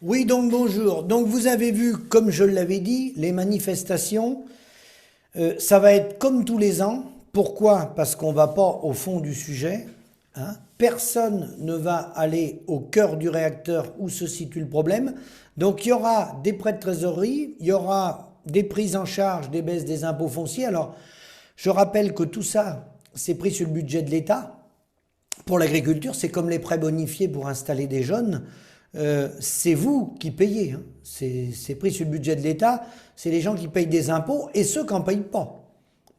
Oui, donc bonjour. Donc vous avez vu, comme je l'avais dit, les manifestations, ça va être comme tous les ans. Pourquoi? Parce qu'on ne va pas au fond du sujet, hein. Personne ne va aller au cœur du réacteur où se situe le problème. Donc il y aura des prêts de trésorerie, il y aura des prises en charge, des baisses des impôts fonciers. Alors je rappelle que tout ça, c'est pris sur le budget de l'État. Pour l'agriculture, c'est comme les prêts bonifiés pour installer des jeunes. C'est vous qui payez, hein. C'est pris sur le budget de l'État. C'est les gens qui payent des impôts et ceux qui n'en payent pas.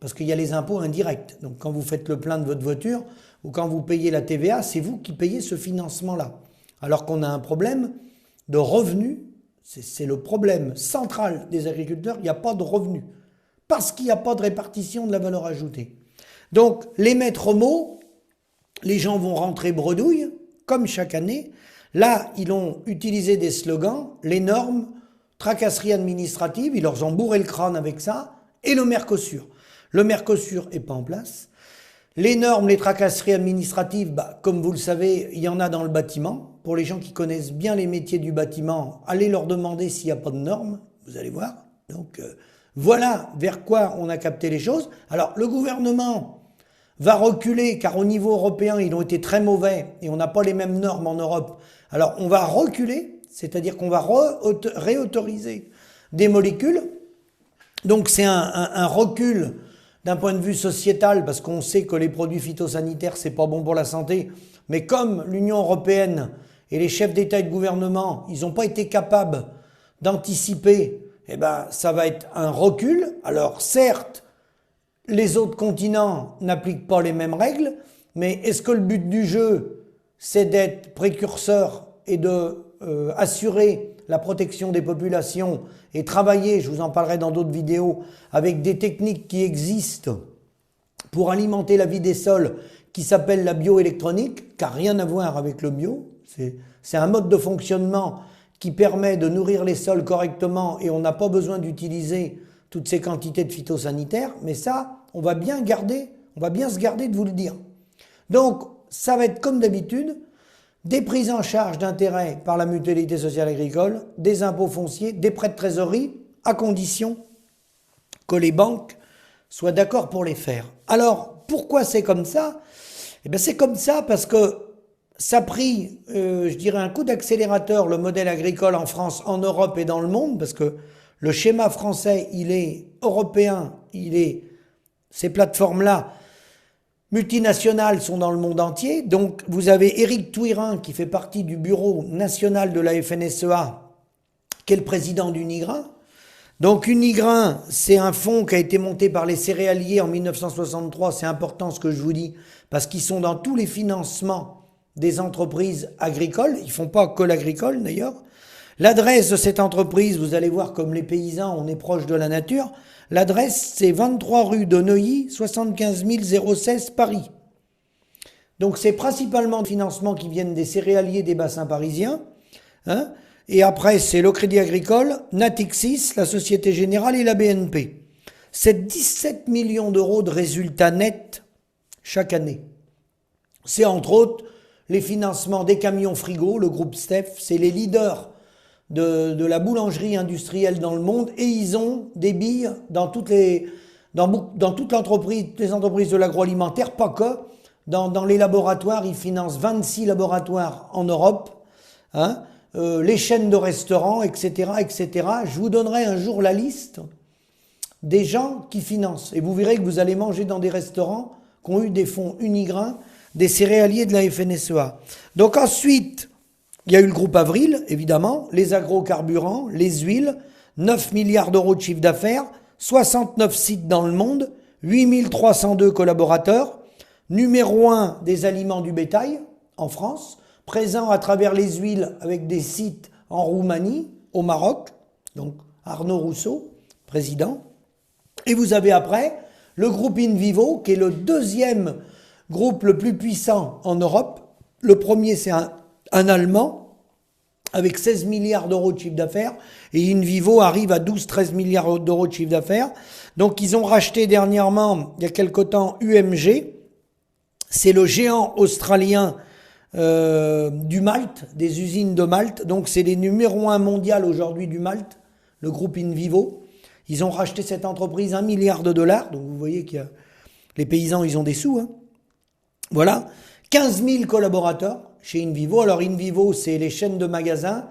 Parce qu'il y a les impôts indirects. Donc quand vous faites le plein de votre voiture ou quand vous payez la TVA, c'est vous qui payez ce financement-là. Alors qu'on a un problème de revenus. C'est le problème central des agriculteurs. Il n'y a pas de revenus. Parce qu'il n'y a pas de répartition de la valeur ajoutée. Donc les maîtres mots, les gens vont rentrer bredouille, comme chaque année. Là, ils ont utilisé des slogans, les normes, tracasserie administrative, ils leur ont bourré le crâne avec ça, et le Mercosur. Le Mercosur n'est pas en place. Les normes, les tracasseries administratives, comme vous le savez, il y en a dans le bâtiment. Pour les gens qui connaissent bien les métiers du bâtiment, allez leur demander s'il n'y a pas de normes, vous allez voir. Donc voilà vers quoi on a capté les choses. Alors le gouvernement va reculer car au niveau européen, ils ont été très mauvais et on n'a pas les mêmes normes en Europe. Alors on va reculer, c'est-à-dire qu'on va réautoriser des molécules. Donc c'est un recul d'un point de vue sociétal parce qu'on sait que les produits phytosanitaires, c'est pas bon pour la santé. Mais comme l'Union européenne et les chefs d'État et de gouvernement, ils n'ont pas été capables d'anticiper, eh ben ça va être un recul. Alors certes, les autres continents n'appliquent pas les mêmes règles, mais est-ce que le but du jeu, c'est d'être précurseur et de assurer la protection des populations et travailler, je vous en parlerai dans d'autres vidéos, avec des techniques qui existent pour alimenter la vie des sols qui s'appelle la bioélectronique, qui n'a rien à voir avec le bio. C'est un mode de fonctionnement qui permet de nourrir les sols correctement et on n'a pas besoin d'utiliser toutes ces quantités de phytosanitaires, mais ça, on va bien se garder de vous le dire. Donc, ça va être comme d'habitude, des prises en charge d'intérêts par la mutualité sociale agricole, des impôts fonciers, des prêts de trésorerie, à condition que les banques soient d'accord pour les faire. Alors, pourquoi c'est comme ça? Eh bien, c'est comme ça parce que ça a pris, je dirais, un coup d'accélérateur le modèle agricole en France, en Europe et dans le monde, parce que le schéma français, il est européen, ces plateformes-là, multinationales sont dans le monde entier. Donc, vous avez Éric Touirin, qui fait partie du bureau national de la FNSEA, qui est le président d'Unigrain. Donc, Unigrain, c'est un fonds qui a été monté par les céréaliers en 1963. C'est important ce que je vous dis, parce qu'ils sont dans tous les financements des entreprises agricoles. Ils font pas que l'agricole, d'ailleurs. L'adresse de cette entreprise, vous allez voir comme les paysans, on est proche de la nature. L'adresse, c'est 23 rue de Neuilly, 75 016 Paris. Donc c'est principalement des financements qui viennent des céréaliers des bassins parisiens. Hein, et après, c'est le Crédit Agricole, Natixis, la Société Générale et la BNP. C'est 17 millions d'euros de résultats nets chaque année. C'est entre autres les financements des camions frigo, le groupe Steph, c'est les leaders de la boulangerie industrielle dans le monde et ils ont des billes dans toutes les entreprises de l'agroalimentaire, pas que. Dans les laboratoires, ils financent 26 laboratoires en Europe, hein, les chaînes de restaurants, etc., etc. Je vous donnerai un jour la liste des gens qui financent et vous verrez que vous allez manger dans des restaurants qui ont eu des fonds Unigrain, des céréaliers de la FNSEA. Donc ensuite, il y a eu le groupe Avril, évidemment, les agrocarburants, les huiles, 9 milliards d'euros de chiffre d'affaires, 69 sites dans le monde, 8302 collaborateurs, numéro 1 des aliments du bétail en France, présent à travers les huiles avec des sites en Roumanie, au Maroc, donc Arnaud Rousseau, président. Et vous avez après le groupe InVivo, qui est le deuxième groupe le plus puissant en Europe. Le premier, c'est un Allemand, avec 16 milliards d'euros de chiffre d'affaires, et InVivo arrive à 12-13 milliards d'euros de chiffre d'affaires. Donc ils ont racheté dernièrement, il y a quelque temps, UMG, c'est le géant australien du malt, des usines de malt. Donc c'est les numéro 1 mondial aujourd'hui du malt, le groupe InVivo. Ils ont racheté cette entreprise 1 milliard de dollars. Donc vous voyez qu'il y a les paysans, ils ont des sous. Hein. Voilà. 15 000 collaborateurs chez InVivo. Alors InVivo, c'est les chaînes de magasins,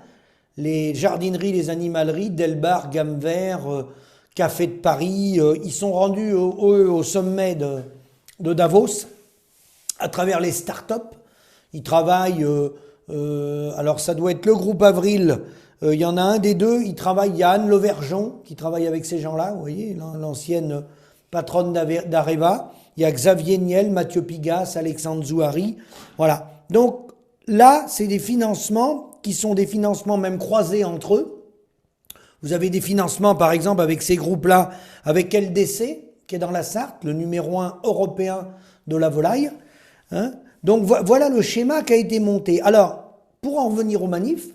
les jardineries, les animaleries, Delbar, Gamme Vert, Café de Paris. Ils sont rendus au sommet de Davos à travers les startups. Ils travaillent, alors ça doit être le groupe Avril, il y en a un des deux, il y a Anne Lauvergeon qui travaille avec ces gens-là, vous voyez, l'ancienne patronne d'Areva. Il y a Xavier Niel, Mathieu Pigas, Alexandre Zouhari. Voilà. Donc là, c'est des financements qui sont des financements même croisés entre eux. Vous avez des financements, par exemple, avec ces groupes-là, avec LDC, qui est dans la Sarthe, le numéro 1 européen de la volaille. Hein. Donc voilà le schéma qui a été monté. Alors, pour en revenir aux manifs,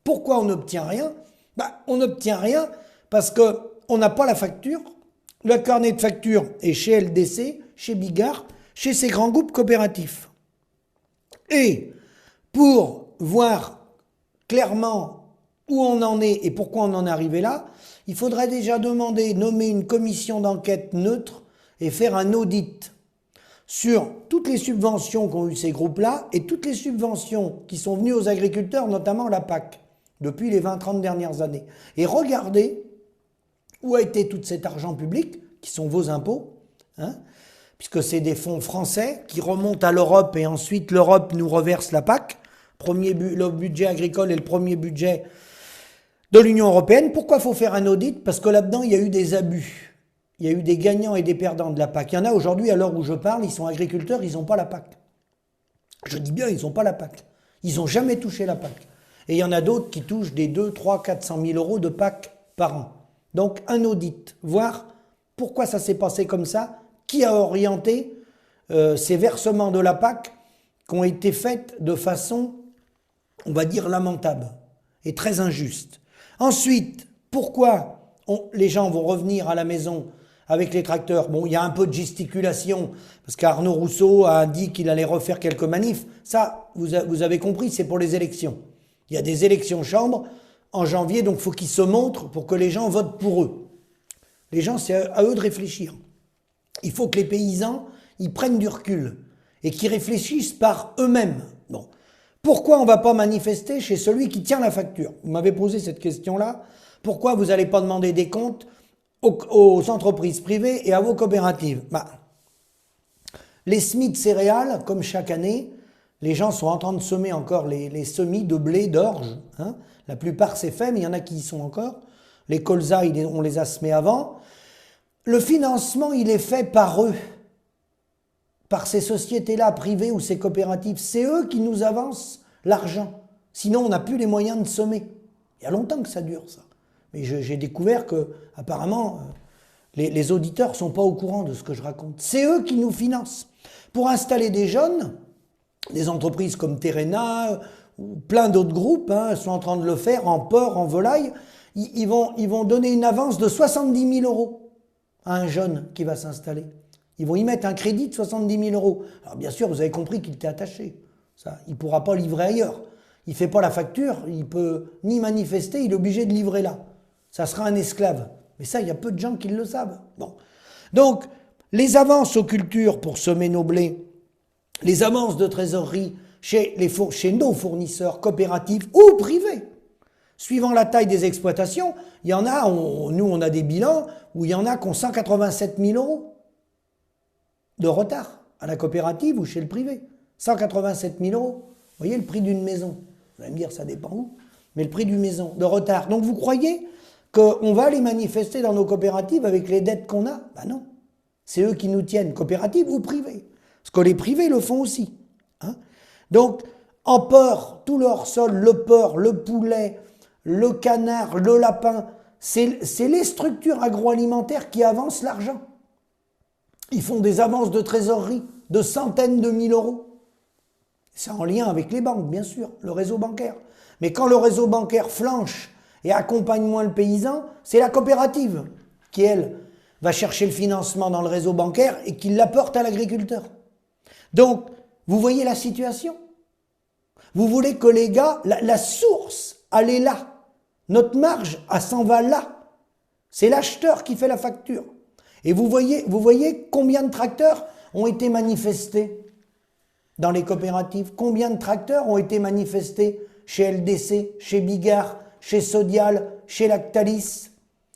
pourquoi on n'obtient rien? On n'obtient rien parce qu'on n'a pas la facture. Le carnet de facture est chez LDC, chez Bigard, chez ces grands groupes coopératifs. Et pour voir clairement où on en est et pourquoi on en est arrivé là, il faudrait déjà nommer une commission d'enquête neutre et faire un audit sur toutes les subventions qu'ont eu ces groupes-là et toutes les subventions qui sont venues aux agriculteurs, notamment la PAC, depuis les 20-30 dernières années. Et regardez où a été tout cet argent public, qui sont vos impôts, hein, puisque c'est des fonds français qui remontent à l'Europe et ensuite l'Europe nous reverse la PAC, le budget agricole est le premier budget de l'Union européenne. Pourquoi il faut faire un audit? Parce que là-dedans, il y a eu des abus. Il y a eu des gagnants et des perdants de la PAC. Il y en a aujourd'hui, à l'heure où je parle, ils sont agriculteurs, ils n'ont pas la PAC. Je dis bien, ils n'ont pas la PAC. Ils n'ont jamais touché la PAC. Et il y en a d'autres qui touchent des 2, 3, 400 000 euros de PAC par an. Donc un audit, voir pourquoi ça s'est passé comme ça, qui a orienté ces versements de la PAC qui ont été faits de façon, on va dire, lamentable et très injuste. Ensuite, pourquoi les gens vont revenir à la maison avec les tracteurs? Bon, il y a un peu de gesticulation, parce qu'Arnaud Rousseau a dit qu'il allait refaire quelques manifs. Ça, vous avez compris, c'est pour les élections. Il y a des élections chambres en janvier, donc il faut qu'ils se montrent pour que les gens votent pour eux. Les gens, c'est à eux de réfléchir. Il faut que les paysans, ils prennent du recul et qu'ils réfléchissent par eux-mêmes. Bon. Pourquoi on ne va pas manifester chez celui qui tient la facture? Vous m'avez posé cette question-là. Pourquoi vous n'allez pas demander des comptes aux entreprises privées et à vos coopératives? Les semis de céréales, comme chaque année, les gens sont en train de semer encore les semis de blé, d'orge. Hein. La plupart c'est fait, mais il y en a qui y sont encore. Les colzas, on les a semés avant. Le financement, il est fait par eux, par ces sociétés-là, privées ou ces coopératives. C'est eux qui nous avancent l'argent. Sinon, on n'a plus les moyens de semer. Il y a longtemps que ça dure, ça. Mais j'ai découvert que, apparemment, les auditeurs ne sont pas au courant de ce que je raconte. C'est eux qui nous financent. Pour installer des jeunes, des entreprises comme Terrena ou plein d'autres groupes sont en train de le faire en porc, en volaille. Ils vont donner une avance de 70 000 euros à un jeune qui va s'installer. Ils vont y mettre un crédit de 70 000 euros. Alors bien sûr, vous avez compris qu'il était attaché. Ça, il ne pourra pas livrer ailleurs. Il ne fait pas la facture, il ne peut ni manifester, il est obligé de livrer là. Ça sera un esclave. Mais ça, il y a peu de gens qui le savent. Bon. Donc, les avances aux cultures pour semer nos blés, les avances de trésorerie chez nos fournisseurs coopératifs ou privés, suivant la taille des exploitations, il y en a, nous on a des bilans où il y en a qui ont 187 000 euros de retard à la coopérative ou chez le privé. 187 000 euros. Vous voyez le prix d'une maison. Vous allez me dire, ça dépend où, mais le prix d'une maison, de retard. Donc vous croyez qu'on va les manifester dans nos coopératives avec les dettes qu'on a? Ben non. C'est eux qui nous tiennent, coopératives ou privées. Parce que les privés le font aussi. Hein. Donc, en porc, tout leur sol, le porc, le poulet, le canard, le lapin, c'est les structures agroalimentaires qui avancent l'argent. Ils font des avances de trésorerie de centaines de mille euros. C'est en lien avec les banques, bien sûr, le réseau bancaire. Mais quand le réseau bancaire flanche et accompagne moins le paysan, c'est la coopérative qui, elle, va chercher le financement dans le réseau bancaire et qui l'apporte à l'agriculteur. Donc, vous voyez la situation? Vous voulez que les gars, la source, elle est là. Notre marge, elle s'en va là. C'est l'acheteur qui fait la facture. Et vous voyez combien de tracteurs ont été manifestés dans les coopératives? Combien de tracteurs ont été manifestés chez LDC, chez Bigard, chez Sodial, chez Lactalis,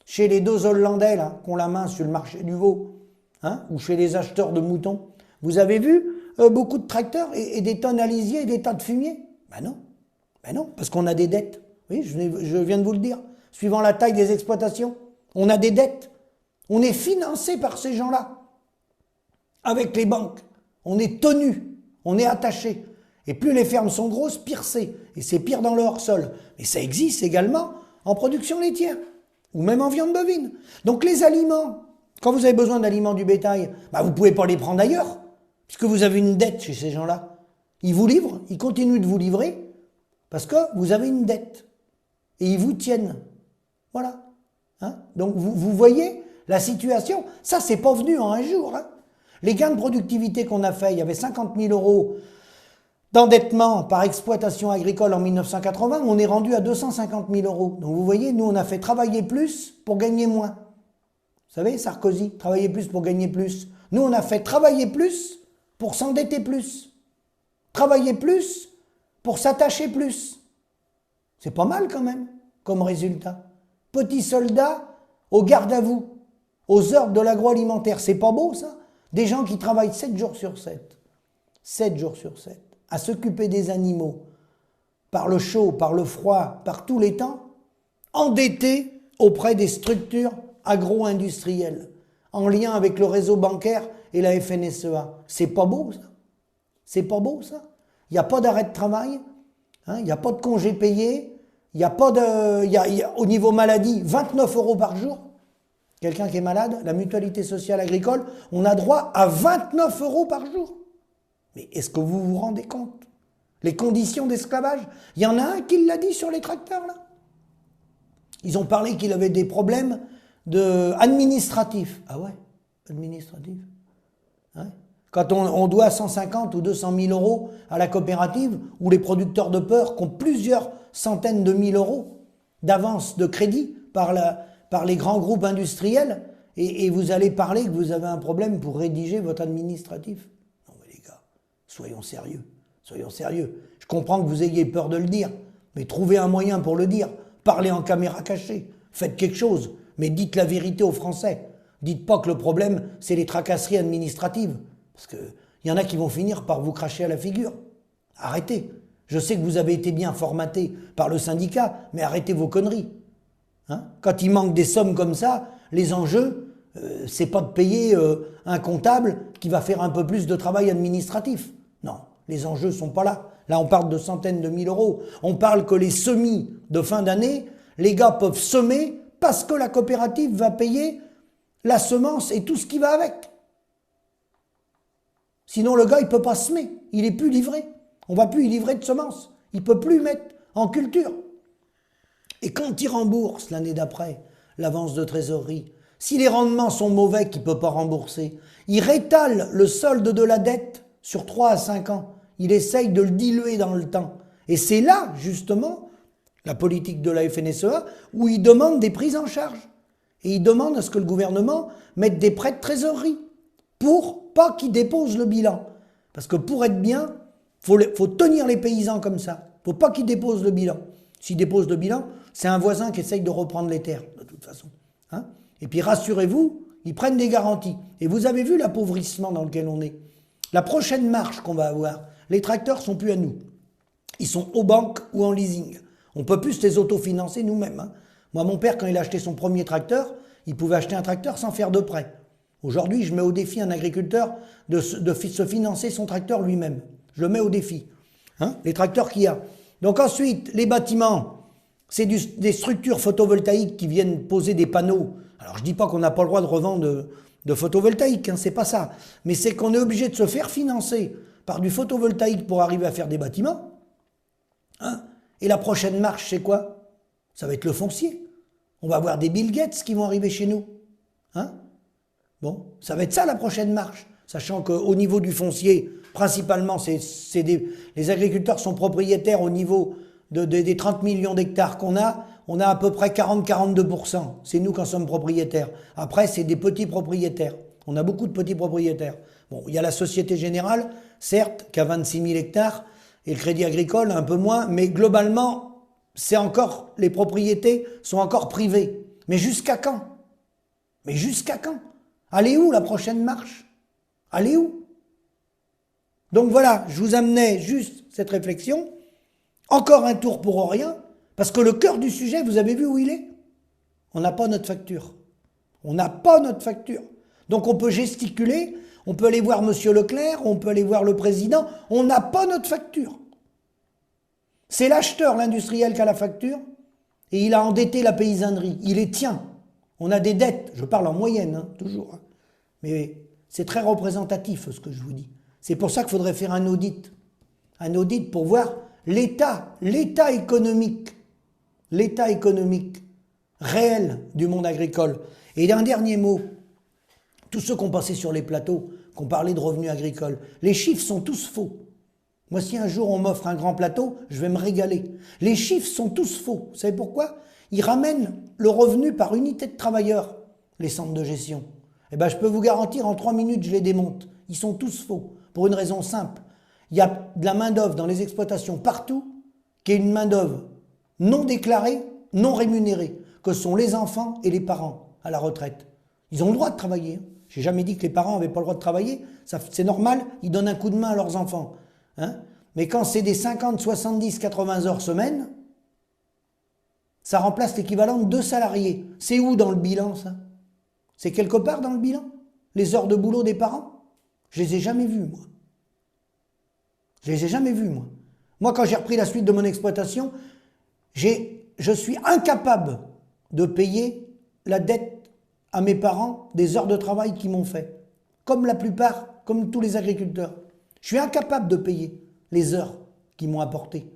chez les deux Hollandais là, qui ont la main sur le marché du veau, hein, ou chez les acheteurs de moutons? Vous avez vu beaucoup de tracteurs et des tonnes à lisier et des tas de fumier? Ben non, parce qu'on a des dettes. Oui, je viens de vous le dire. Suivant la taille des exploitations, on a des dettes. On est financé par ces gens-là. Avec les banques. On est tenu. On est attaché. Et plus les fermes sont grosses, pire c'est. Et c'est pire dans le hors-sol. Mais ça existe également en production laitière. Ou même en viande bovine. Donc les aliments, quand vous avez besoin d'aliments du bétail, bah vous ne pouvez pas les prendre ailleurs. Puisque vous avez une dette chez ces gens-là. Ils vous livrent, ils continuent de vous livrer, parce que vous avez une dette. Et ils vous tiennent. Voilà. Hein? Donc vous voyez la situation. Ça, c'est pas venu en un jour. Hein? Les gains de productivité qu'on a fait, il y avait 50 000 euros d'endettement par exploitation agricole en 1980, on est rendu à 250 000 euros. Donc vous voyez, nous, on a fait travailler plus pour gagner moins. Vous savez, Sarkozy, travailler plus pour gagner plus. Nous, on a fait travailler plus pour s'endetter plus. Travailler plus pour s'attacher plus. C'est pas mal quand même, comme résultat. Petits soldats au garde à vous, aux ordres de l'agroalimentaire. C'est pas beau ça? Des gens qui travaillent 7 jours sur 7. 7 jours sur 7. À s'occuper des animaux. Par le chaud, par le froid, par tous les temps. Endettés auprès des structures agro-industrielles. En lien avec le réseau bancaire et la FNSEA. C'est pas beau ça? C'est pas beau ça? Il n'y a pas d'arrêt de travail, hein, il n'y a pas de congé payé, il n'y a pas de... au niveau maladie, 29 euros par jour. Quelqu'un qui est malade, la mutualité sociale agricole, on a droit à 29 euros par jour. Mais est-ce que vous vous rendez compte? Les conditions d'esclavage, il y en a un qui l'a dit sur les tracteurs là. Ils ont parlé qu'il avait des problèmes administratifs. Ah ouais, administratifs. Hein? Quand on doit 150 ou 200 000 euros à la coopérative, ou les producteurs de peur qui ont plusieurs centaines de mille euros d'avance de crédit par les grands groupes industriels, et vous allez parler que vous avez un problème pour rédiger votre administratif. Non mais les gars, soyons sérieux, soyons sérieux. Je comprends que vous ayez peur de le dire, mais trouvez un moyen pour le dire. Parlez en caméra cachée, faites quelque chose, mais dites la vérité aux Français. Dites pas que le problème, c'est les tracasseries administratives. Parce qu'il y en a qui vont finir par vous cracher à la figure. Arrêtez. Je sais que vous avez été bien formaté par le syndicat, mais arrêtez vos conneries. Hein? Quand il manque des sommes comme ça, les enjeux, c'est pas de payer un comptable qui va faire un peu plus de travail administratif. Non, les enjeux sont pas là. Là, on parle de centaines de mille euros. On parle que les semis de fin d'année, les gars peuvent semer parce que la coopérative va payer la semence et tout ce qui va avec. Sinon, le gars, il ne peut pas semer. Il n'est plus livré. On ne va plus y livrer de semences. Il ne peut plus mettre en culture. Et quand il rembourse l'année d'après l'avance de trésorerie, si les rendements sont mauvais qu'il ne peut pas rembourser, il rétale le solde de la dette sur 3 à 5 ans. Il essaye de le diluer dans le temps. Et c'est là, justement, la politique de la FNSEA, où il demande des prises en charge. Et il demande à ce que le gouvernement mette des prêts de trésorerie pour pas qu'ils déposent le bilan. Parce que pour être bien, faut tenir les paysans comme ça. Faut pas qu'ils déposent le bilan. S'ils déposent le bilan, c'est un voisin qui essaye de reprendre les terres, de toute façon. Hein? Et puis rassurez-vous, ils prennent des garanties. Et vous avez vu l'appauvrissement dans lequel on est. La prochaine marche qu'on va avoir, les tracteurs sont plus à nous. Ils sont aux banques ou en leasing. On peut plus les autofinancer nous-mêmes. Hein. Moi, mon père, quand il a acheté son premier tracteur, il pouvait acheter un tracteur sans faire de prêt. Aujourd'hui, je mets au défi un agriculteur de se financer son tracteur lui-même. Je le mets au défi. Hein, les tracteurs qu'il y a. Donc ensuite, les bâtiments, c'est des structures photovoltaïques qui viennent poser des panneaux. Alors je ne dis pas qu'on n'a pas le droit de revendre de photovoltaïque, hein, c'est pas ça. Mais c'est qu'on est obligé de se faire financer par du photovoltaïque pour arriver à faire des bâtiments. Hein, et la prochaine marche, c'est quoi? Ça va être le foncier. On va avoir des Bill Gates qui vont arriver chez nous. Hein? Bon, ça va être ça la prochaine marche. Sachant qu'au niveau du foncier, principalement, les agriculteurs sont propriétaires au niveau des 30 millions d'hectares qu'on a. On a à peu près 40-42%. C'est nous qui en sommes propriétaires. Après, c'est des petits propriétaires. On a beaucoup de petits propriétaires. Bon, il y a la Société Générale, certes, qui a 26 000 hectares, et le Crédit Agricole, un peu moins, mais globalement, les propriétés sont encore privées. Mais jusqu'à quand? Mais jusqu'à quand? Allez où la prochaine marche? Allez où? Donc voilà, je vous amenais juste cette réflexion. Encore un tour pour rien, parce que le cœur du sujet, vous avez vu où il est? On n'a pas notre facture. On n'a pas notre facture. Donc on peut gesticuler, on peut aller voir Monsieur Leclerc, on peut aller voir le président, on n'a pas notre facture. C'est l'acheteur, l'industriel qui a la facture, et il a endetté la paysannerie, il les tient. On a des dettes, je parle en moyenne, hein, toujours. Mais c'est très représentatif ce que je vous dis. C'est pour ça qu'il faudrait faire un audit pour voir l'état économique réel du monde agricole. Et un dernier mot, tous ceux qui ont passé sur les plateaux, qui ont parlé de revenus agricoles, les chiffres sont tous faux. Moi, si un jour on m'offre un grand plateau, je vais me régaler. Les chiffres sont tous faux. Vous savez pourquoi? Ils ramènent le revenu par unité de travailleurs, les centres de gestion. Eh bien, je peux vous garantir, en 3 minutes, je les démonte. Ils sont tous faux, pour une raison simple. Il y a de la main-d'œuvre dans les exploitations partout, qui est une main-d'œuvre non déclarée, non rémunérée, que sont les enfants et les parents à la retraite. Ils ont le droit de travailler. J'ai jamais dit que les parents n'avaient pas le droit de travailler. C'est normal, ils donnent un coup de main à leurs enfants. Hein? Mais quand c'est des 50, 70, 80 heures semaine, ça remplace l'équivalent de 2 salariés. C'est où dans le bilan, ça? C'est quelque part dans le bilan? Les heures de boulot des parents? Je les ai jamais vues, moi. Je les ai jamais vues, moi. Moi, quand j'ai repris la suite de mon exploitation, je suis incapable de payer la dette à mes parents des heures de travail qu'ils m'ont fait. Comme la plupart, comme tous les agriculteurs. Je suis incapable de payer les heures qu'ils m'ont apportées.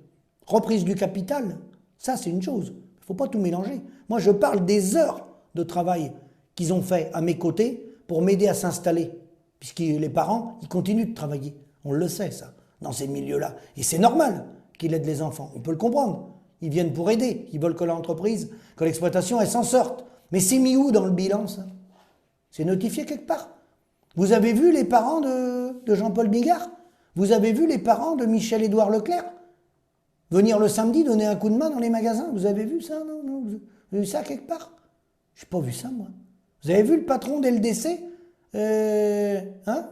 Reprise du capital, ça c'est une chose. Il ne faut pas tout mélanger. Moi, je parle des heures de travail qu'ils ont fait à mes côtés pour m'aider à s'installer. Puisque les parents, ils continuent de travailler. On le sait, ça, dans ces milieux-là. Et c'est normal qu'ils aident les enfants. On peut le comprendre. Ils viennent pour aider. Ils veulent que l'entreprise, que l'exploitation, elle s'en sorte. Mais c'est mis où dans le bilan, ça? C'est notifié quelque part. Vous avez vu les parents de Jean-Paul Bigard? Vous avez vu les parents de Michel-Édouard Leclerc venir le samedi donner un coup de main dans les magasins? Vous avez vu ça? Non, vous avez vu ça quelque part? Je n'ai pas vu ça, moi. Vous avez vu le patron d'LDC?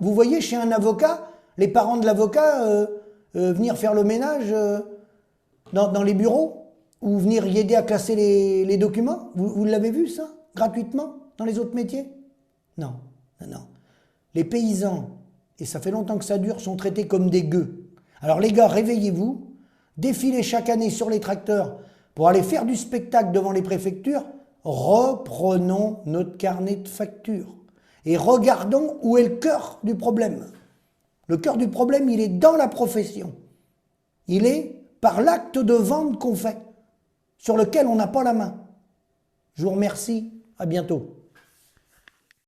Vous voyez chez un avocat, les parents de l'avocat venir faire le ménage dans les bureaux ou venir y aider à classer les documents? Vous l'avez vu, ça? Gratuitement? Dans les autres métiers? Non. Les paysans, et ça fait longtemps que ça dure, sont traités comme des gueux. Alors les gars, réveillez-vous, défilez chaque année sur les tracteurs pour aller faire du spectacle devant les préfectures. Reprenons notre carnet de factures et regardons où est le cœur du problème. Le cœur du problème, il est dans la profession. Il est par l'acte de vente qu'on fait, sur lequel on n'a pas la main. Je vous remercie, à bientôt.